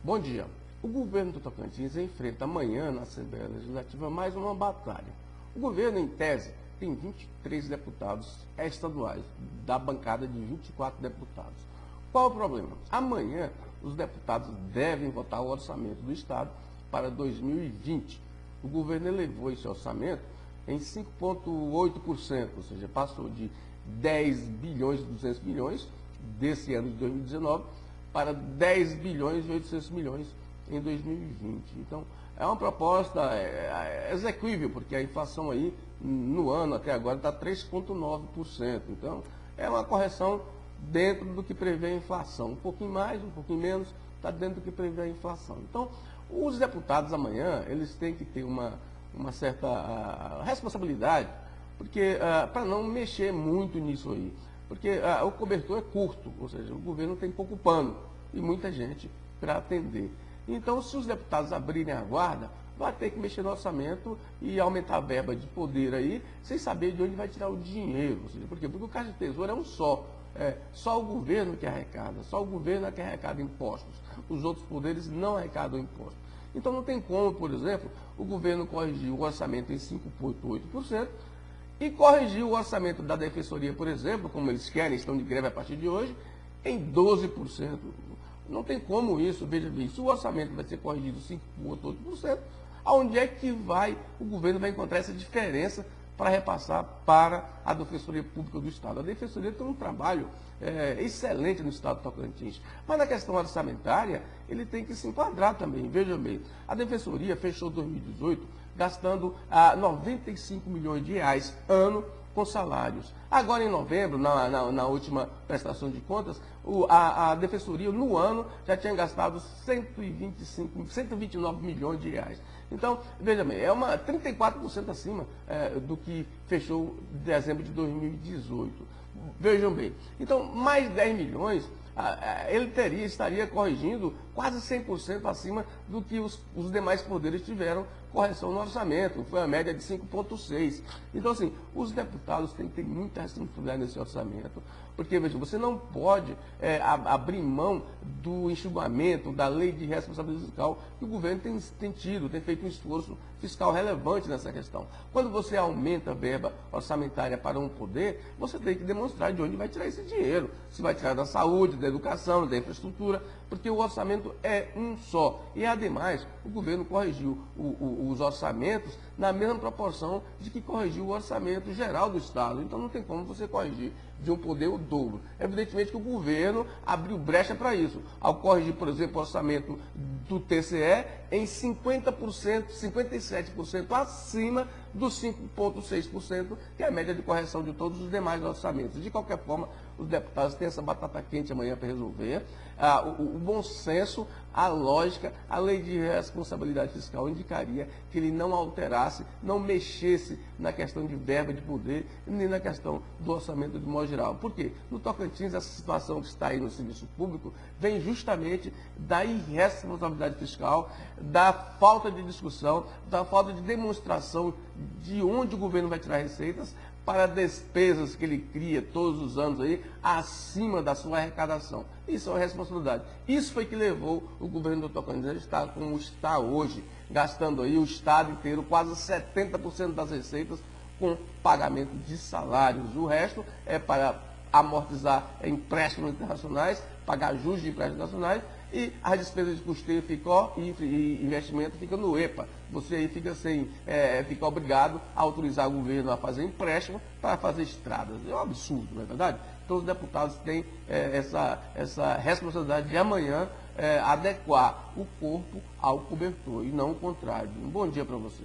Bom dia. O governo do Tocantins enfrenta amanhã na Assembleia Legislativa mais uma batalha. O governo, em tese, tem 23 deputados estaduais, da bancada de 24 deputados. Qual o problema? Amanhã, os deputados devem votar o orçamento do Estado para 2020. O governo elevou esse orçamento em 5,8%, ou seja, passou de 10 bilhões e 200 milhões desse ano de 2019 para 10 bilhões e 800 milhões em 2020. Então, é uma proposta execuível, porque a inflação aí, no ano até agora, está 3,9%. Então, é uma correção dentro do que prevê a inflação. Um pouquinho mais, um pouquinho menos, está dentro do que prevê a inflação. Então, os deputados amanhã, eles têm que ter uma certa responsabilidade, porque para não mexer muito nisso aí. Porque o cobertor é curto, ou seja, o governo tem pouco pano e muita gente para atender. Então, se os deputados abrirem a guarda, vai ter que mexer no orçamento e aumentar a verba de poder aí, sem saber de onde vai tirar o dinheiro. Ou seja, por quê? Porque o Caixa de Tesouro é um só. Só o governo que arrecada, só o governo é que arrecada impostos. Os outros poderes não arrecadam impostos. Então não tem como, por exemplo, o governo corrigir o orçamento em 5,8% e corrigir o orçamento da Defensoria, por exemplo, como eles querem, estão de greve a partir de hoje, em 12%. Não tem como isso, veja bem, se o orçamento vai ser corrigido 5,8%, aonde é que o governo vai encontrar essa diferença para repassar para a Defensoria Pública do Estado? A Defensoria tem um trabalho excelente no Estado do Tocantins, mas na questão orçamentária, ele tem que se enquadrar também. Veja bem, a Defensoria fechou 2018 gastando 95 milhões de reais ano com salários. Agora, em novembro, na última prestação de contas, a Defensoria, no ano, já tinha gastado 129 milhões de reais. Então, veja bem, é 34% acima do que fechou em dezembro de 2018. Vejam bem. Então, mais 10 milhões, ele estaria corrigindo quase 100% acima do que os demais poderes tiveram correção no orçamento. Foi a média de 5,6%. Então, assim, os deputados têm que ter muita responsabilidade nesse orçamento, porque, veja, você não pode abrir mão do enxugamento da lei de responsabilidade fiscal que o governo tem feito um esforço fiscal relevante nessa questão. Quando você aumenta a verba orçamentária para um poder, você tem que demonstrar de onde vai tirar esse dinheiro. Se vai tirar da saúde, da educação, da infraestrutura, porque o orçamento é um só. E, ademais, o governo corrigiu os orçamentos na mesma proporção de que corrigiu o orçamento geral do Estado. Então, não tem como você corrigir de um poder o dobro. Evidentemente que o governo abriu brecha para isso, ao corrigir, por exemplo, o orçamento do TCE em 50%, 57% acima dos 5,6%, que é a média de correção de todos os demais orçamentos. De qualquer forma, os deputados têm essa batata quente amanhã para resolver. O bom senso, a lógica, a lei de responsabilidade fiscal indicaria que ele não alterasse, não mexesse na questão de verba de poder, nem na questão do orçamento de modo geral. Por quê? No Tocantins, essa situação que está aí no serviço público vem justamente da irresponsabilidade fiscal, da falta de discussão, da falta de demonstração de onde o governo vai tirar receitas para despesas que ele cria todos os anos aí, acima da sua arrecadação. Isso é uma responsabilidade. Isso foi que levou o governo do Tocantins a estar como está hoje, gastando aí o Estado inteiro quase 70% das receitas com pagamento de salários. O resto é para amortizar empréstimos internacionais, pagar juros de empréstimos nacionais, e as despesas de custeio e investimento ficam no EPA. Você aí fica obrigado a autorizar o governo a fazer empréstimo para fazer estradas. É um absurdo, não é verdade? Então os deputados têm essa responsabilidade de amanhã adequar o corpo ao cobertor e não o contrário. Um bom dia para você.